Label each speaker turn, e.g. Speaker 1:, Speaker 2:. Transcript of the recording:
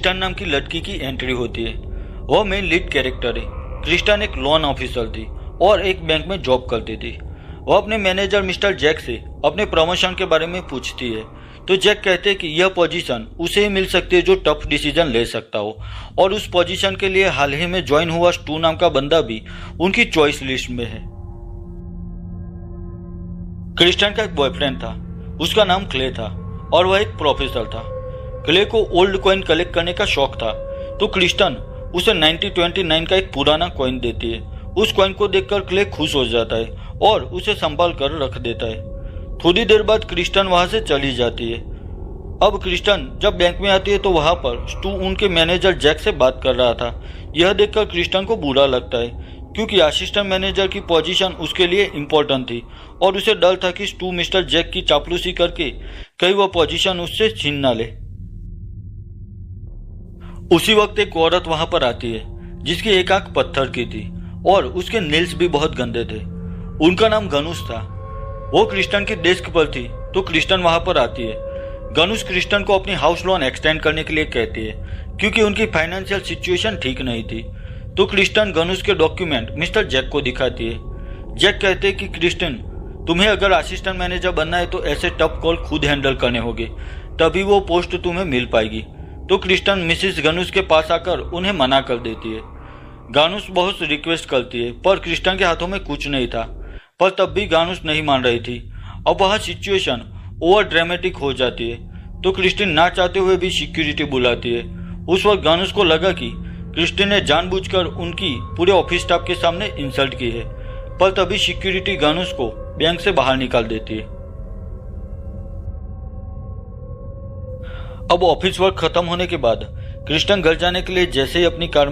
Speaker 1: Kristen नाम की लड़की की एंट्री होती है। वह मेन लीड कैरेक्टर है। क्रिस्टन एक लोन ऑफिसर थी और एक बैंक में जॉब करती थी। वह अपने मैनेजर मिस्टर जैक से अपने प्रमोशन के बारे में पूछती है तो जैक कहते हैं कि यह पोजीशन उसे ही मिल सकती है जो टफ डिसीजन ले सकता हो, और उस पोजीशन के लिए हाल ही में ज्वाइन हुआ स्टू नाम का बंदा भी उनकी चॉइस लिस्ट में है। क्रिस्टन का एक बॉयफ्रेंड था, उसका नाम क्ले था और वह एक प्रोफेसर था। क्ले को ओल्ड कॉइन कलेक्ट करने का शौक था तो क्रिस्टन उसे 1929 का एक पुराना कॉइन देती है। उस कॉइन को देखकर क्ले खुश हो जाता है और उसे संभाल कर रख देता है। थोड़ी देर बाद क्रिस्टन वहां से चली जाती है। अब क्रिस्टन जब बैंक में आती है तो वहां पर स्टू उनके मैनेजर जैक से बात कर रहा था। यह देखकर क्रिस्टन को बुरा लगता है क्योंकि असिस्टेंट मैनेजर की पोजीशन उसके लिए इम्पोर्टेंट थी और उसे डर था कि स्टू मिस्टर जैक की चापलूसी करके कहीं वह पोजीशन उससे छीन ना ले। उसी वक्त एक औरत वहां पर आती है जिसकी एक आंख पत्थर की थी और उसके नेल्स भी बहुत गंदे थे। उनका नाम गनुस था। वो क्रिस्टन की डेस्क पर थी तो क्रिस्टन वहां पर आती है। गनुस क्रिस्टन को अपनी हाउस लोन एक्सटेंड करने के लिए कहती है क्योंकि उनकी फाइनेंशियल सिचुएशन ठीक नहीं थी। तो क्रिस्टन गनुस के डॉक्यूमेंट मिस्टर जैक को दिखाती है। जैक कहते हैं कि क्रिस्टन, तुम्हें अगर असिस्टेंट मैनेजर बनना है तो ऐसे टफ कॉल खुद हैंडल करने होंगे, तभी वो पोस्ट तुम्हें मिल पाएगी। तो क्रिस्टन मिसिस गनुस के पास आकर उन्हें मना कर देती है। गनुस बहुत रिक्वेस्ट करती है पर क्रिस्टन के हाथों में कुछ नहीं था, पर तब भी गनुस नहीं मान रही थी। अब वह सिचुएशन ओवर ड्रामेटिक हो जाती है तो क्रिस्टन ना चाहते हुए भी सिक्योरिटी बुलाती है। उस वक्त गनुस को लगा कि क्रिस्टन ने जानबूझकर उनकी पूरे ऑफिस स्टाफ के सामने इंसल्ट की है, पर तभी सिक्योरिटी गनुस को बैंक से बाहर निकाल देती है। अब ऑफिस वर्क खत्म होने के बाद क्रिस्टन घर जाने के लिए जैसे ही अपनी कार